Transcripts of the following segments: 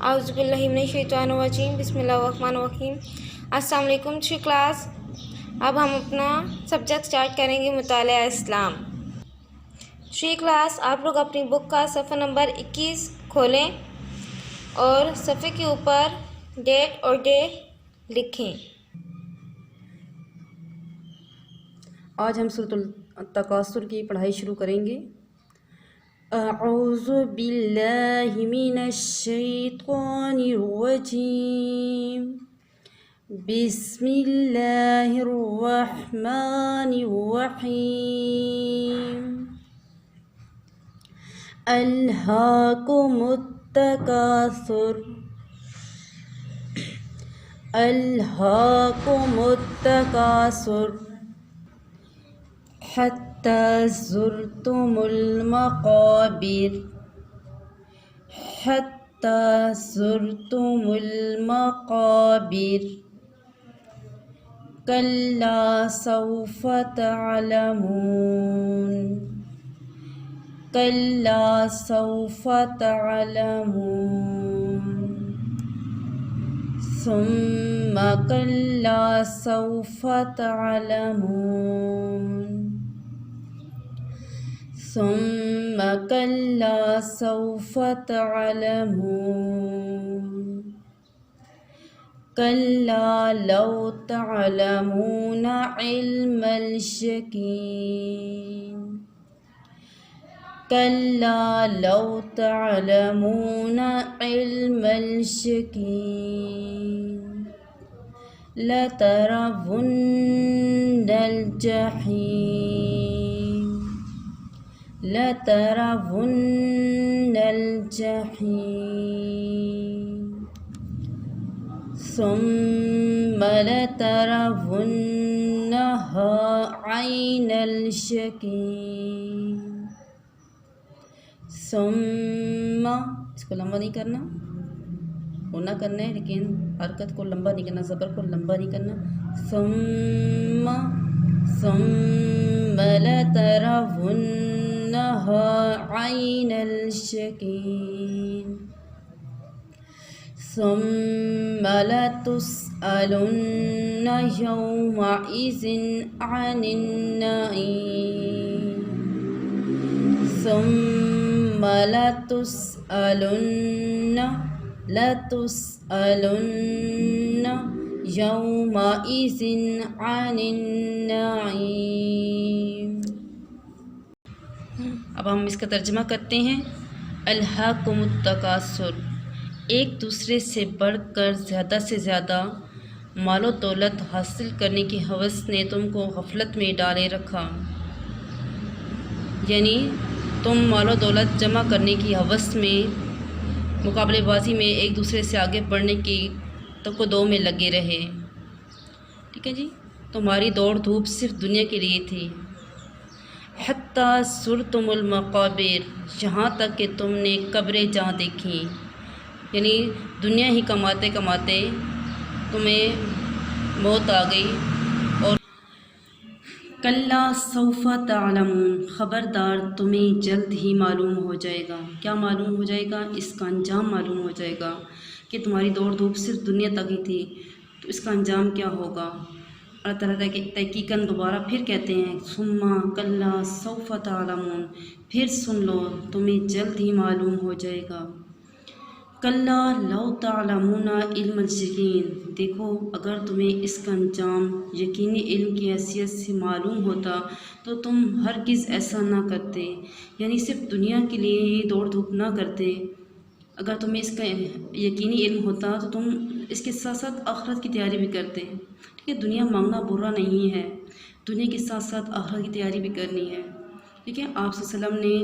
اعوذ باللہ من الشیطان الرجیم بسم اللہ الرحمن الرحیم۔ السلام علیکم کلاس، اب ہم اپنا سبجیکٹ سٹارٹ کریں گے مطالعہ اسلام۔ کلاس، آپ لوگ اپنی بک کا صفحہ نمبر 21 کھولیں اور صفحے کے اوپر ڈیٹ اور ڈے لکھیں۔ آج ہم سورۃ التکاثر کی پڑھائی شروع کریں گے۔ اعوذ باللہ من الشیطان الرجیم، بسم اللہ الرحمن الرحیم۔ الہاکم التکاثر، الہاکم التکاثر حتی زرتم المقابر، حتی زرتم المقابر۔ کلا سوف تعلمون، کلا سوف تعلمون۔ ثم کلا سوف تعلمون، ثم کلا سوف تعلمون۔ کلا لو تعلمون علم اليقین، کلا لو تعلمون علم اليقین، لترون الجحیم، لترون الجحیم، ثم لترونها عین اليقین۔ ثم، اس کو لمبا نہیں کرنا، ہونا کرنا ہے لیکن حرکت کو لمبا نہیں کرنا، زبر کو لمبا نہیں کرنا۔ ثم لترونها عین اليقین، ثم لتسألن یومئذ عن النعیم، ثم لتسألن یومئذ عن النعیم۔ اب ہم اس کا ترجمہ کرتے ہیں۔ الہاکم التکاثر، ایک دوسرے سے بڑھ کر زیادہ سے زیادہ مال و دولت حاصل کرنے کی ہوس نے تم کو غفلت میں ڈالے رکھا، یعنی تم مال و دولت جمع کرنے کی ہوس میں، مقابلے بازی میں ایک دوسرے سے آگے بڑھنے کی تقدو میں لگے رہے۔ ٹھیک ہے جی، تمہاری دوڑ دھوپ صرف دنیا کے لیے تھی۔ حتی زرتم المقابر، یہاں تک کہ تم نے قبریں جا دیکھیں، یعنی دنیا ہی کماتے کماتے تمہیں موت آ گئی۔ اور کلا سوف تعلمون، خبردار تمہیں جلد ہی معلوم ہو جائے گا۔ کیا معلوم ہو جائے گا؟ اس کا انجام معلوم ہو جائے گا کہ تمہاری دوڑ دھوپ صرف دنیا تک ہی تھی، تو اس کا انجام کیا ہوگا۔ اللہ تعالیٰ تحقیقاً دوبارہ پھر کہتے ہیں ثم کلا سوف تعلمون، پھر سن لو تمہیں جلد ہی معلوم ہو جائے گا۔ کلا لو تعلمون علم اليقین، دیکھو اگر تمہیں اس کا انجام یقینی علم کی حیثیت سے معلوم ہوتا تو تم ہرگز ایسا نہ کرتے، یعنی صرف دنیا کے لیے ہی دوڑ دھوپ نہ کرتے۔ اگر تمہیں اس کا یقینی علم ہوتا تو تم اس کے ساتھ ساتھ آخرت کی تیاری بھی کرتے۔ ٹھیک ہے، دنیا مانگنا برا نہیں ہے، دنیا کے ساتھ ساتھ آخرت کی تیاری بھی کرنی ہے۔ ٹھیک ہے، آپ صلی اللہ علیہ وسلم نے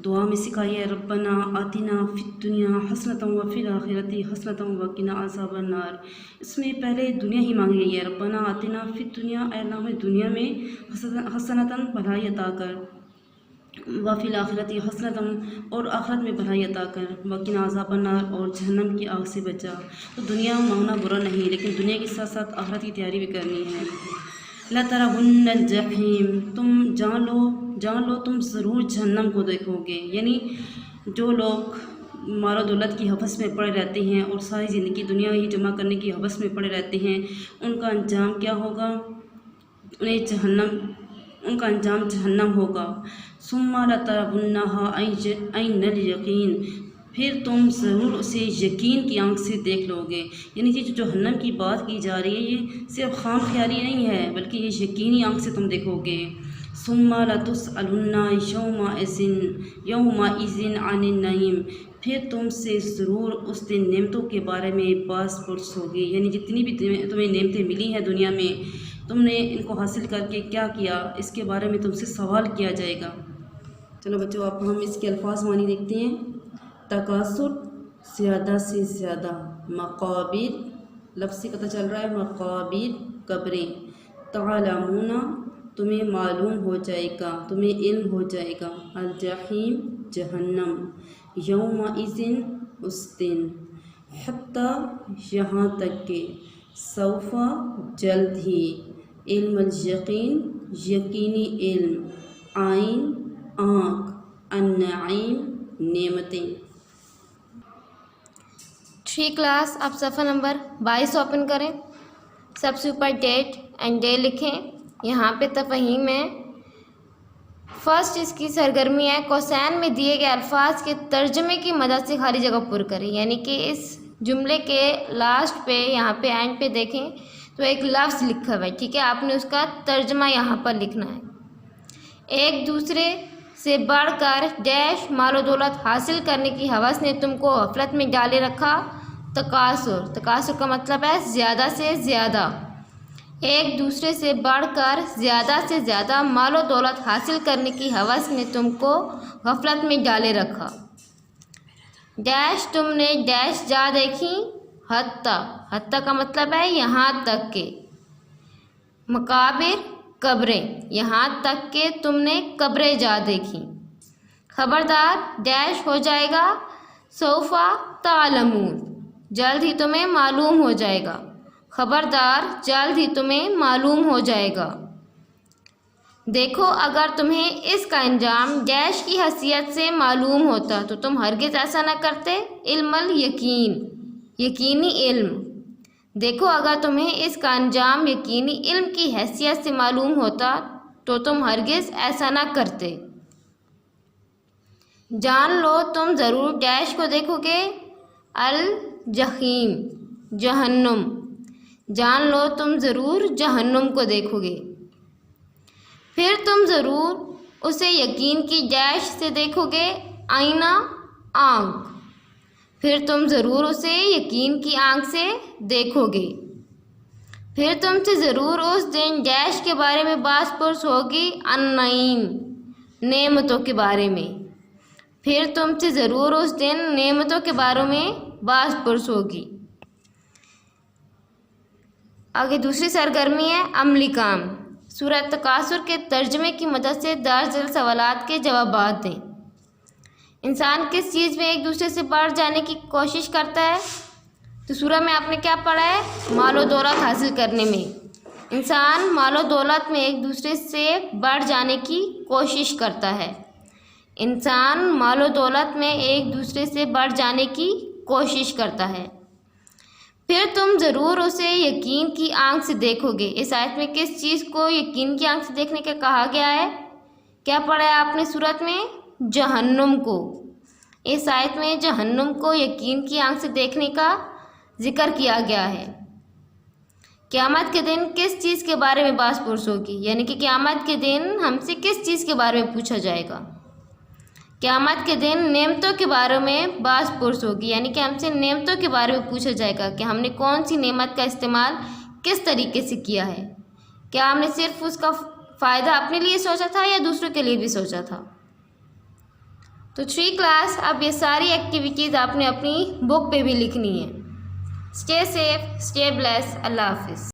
دعا میں سکھائی ہے ربنا آتنا فی الدنیا حسنۃ وفی الآخرۃ حسنۃ وقنا عذاب النار۔ اس میں پہلے دنیا ہی مانگی گئی ہے، ربنا آتنا فی الدنیا، اے اللہ ہمیں دنیا میں حسنۃ بھلائی عطا کر، وفی الآخرۃ حسنۃ، اور آخرت میں بھلائی عطا کر، وقنا عذاب النار، اور جہنم کی آگ سے بچا۔ تو دنیا مانگنا برا نہیں، لیکن دنیا کے ساتھ ساتھ آخرت کی تیاری بھی کرنی ہے۔ لَتَرَوُنَّ الْجَحِيمَ، تم جان لو تم ضرور جہنم کو دیکھو گے، یعنی جو لوگ مال و دولت کی ہوس میں پڑے رہتے ہیں اور ساری زندگی دنیا ہی جمع کرنے کی ہوس میں پڑے رہتے ہیں، ان کا انجام کیا ہوگا؟ ان کا انجام جہنم ہوگا۔ ثم لترونها عین الیقین، پھر تم ضرور اسے یقین کی آنکھ سے دیکھ لو گے۔ یعنی کہ جو جہنم کی بات کی جا رہی ہے یہ صرف خام خیالی نہیں ہے بلکہ یہ یقینی آنکھ سے تم دیکھو گے۔ ثم لتسألن یومئذ عن النعیم، پھر تم سے ضرور اس دن نعمتوں کے بارے میں باز پرس ہوگی، یعنی جتنی بھی تمہیں نعمتیں ملی ہیں دنیا میں، تم نے ان کو حاصل کر کے کیا کیا، اس کے بارے میں تم سے سوال کیا جائے گا۔ چلو بچوں اب ہم اس کے الفاظ معنی دیکھتے ہیں۔ تکاثر، زیادہ سے زیادہ، مقابر، لفظ سے پتہ چل رہا ہے مقابر، قبریں، تعلمون، تمہیں معلوم ہو جائے گا، تمہیں علم ہو جائے گا، الجحیم، جہنم، یومئذ، اس دن، حتیٰ، یہاں تک کہ، سوف، جلد ہی، علم الیقین، یقینی علم، عین، آنکھ، النعیم، نعمتیں۔ 3 کلاس اب صفحہ نمبر 22 اوپن کریں، سب سے اوپر ڈیٹ اینڈ ڈے لکھیں، یہاں پہ تفہیم ہے۔ فرسٹ اس کی سرگرمی ہے کوسین میں دیے گئے الفاظ کے ترجمے کی مدد سے خالی جگہ پر کریں، یعنی کہ اس جملے کے لاسٹ پہ یہاں پہ اینڈ پہ دیکھیں تو ایک لفظ لکھا ہوا ہے، ٹھیک ہے، آپ نے اس کا ترجمہ یہاں پر لکھنا ہے۔ ایک دوسرے سے بڑھ کر ڈیش مال و دولت حاصل کرنے کی ہوس نے تم کو غفلت میں ڈالے رکھا، تکاثر، تکاثر کا مطلب ہے زیادہ سے زیادہ، ایک دوسرے سے بڑھ کر زیادہ سے زیادہ مال و دولت حاصل کرنے کی ہوس نے تم کو غفلت میں ڈالے رکھا۔ ڈیش تم نے ڈیش جا دیکھی، حتیٰ، حتیٰ کا مطلب ہے یہاں تک کہ، مقابر، قبریں، یہاں تک کہ تم نے قبریں جا دیکھی۔ خبردار، ڈیش ہو جائے گا، سوف تعلمون، جلد ہی تمہیں معلوم ہو جائے گا، خبردار جلد ہی تمہیں معلوم ہو جائے گا۔ دیکھو اگر تمہیں اس کا انجام ڈیش کی حیثیت سے معلوم ہوتا تو تم ہرگز ایسا نہ کرتے، علم الیقین، یقینی علم۔ دیکھو اگر تمہیں اس کا انجام یقینی علم کی حیثیت سے معلوم ہوتا تو تم ہرگز ایسا نہ کرتے۔ جان لو تم ضرور ڈیش کو دیکھو گے، الجحیم، جہنم، جان لو تم ضرور جہنم کو دیکھو گے۔ پھر تم ضرور اسے یقین کی ڈیش سے دیکھو گے، آئینہ، آنکھ، پھر تم ضرور اسے یقین کی آنکھ سے دیکھو گے۔ پھر تم سے ضرور اس دن ڈیش کے بارے میں باز پرس ہوگی، النعیم، نعمتوں کے بارے میں، پھر تم سے ضرور اس دن نعمتوں کے بارے میں باز پرس ہوگی۔ آگے دوسری سرگرمی ہے عملی کام۔ سورہ تکاثر کے ترجمے کی مدد سے درج ذیل سوالات کے جوابات دیں۔ انسان کس چیز میں ایک دوسرے سے بڑھ جانے کی کوشش کرتا ہے؟ تو سورہ میں آپ نے کیا پڑھا ہے؟ مال و دولت حاصل کرنے میں انسان مال و دولت میں ایک دوسرے سے بڑھ جانے کی کوشش کرتا ہے، انسان مال و دولت میں ایک دوسرے سے بڑھ جانے کی کوشش کرتا ہے۔ پھر تم ضرور اسے یقین کی آنکھ سے دیکھو گے۔ اس آیت میں کس چیز کو یقین کی آنکھ سے دیکھنے کا کہا گیا ہے؟ کیا پڑھا ہے آپ نے سورت میں؟ جہنم کو۔ اس آیت میں جہنم کو یقین کی آنکھ سے دیکھنے کا ذکر کیا گیا ہے۔ قیامت کے دن کس چیز کے بارے میں باز پرس ہوگی؟ یعنی کہ قیامت کے دن ہم سے کس چیز کے بارے میں پوچھا جائے گا؟ قیامت کے دن نعمتوں کے بارے میں باز پرس ہوگی، یعنی کہ ہم سے نعمتوں کے بارے میں پوچھا جائے گا کہ ہم نے کون سی نعمت کا استعمال کس طریقے سے کیا ہے، کیا ہم نے صرف اس کا فائدہ اپنے لیے سوچا تھا یا دوسروں کے لیے بھی سوچا تھا۔ تو 3 کلاس اب یہ ساری ایکٹیویٹیز آپ نے اپنی بک پہ بھی لکھنی ہے۔ اسٹے سیف، اسٹے بلیس، اللہ حافظ۔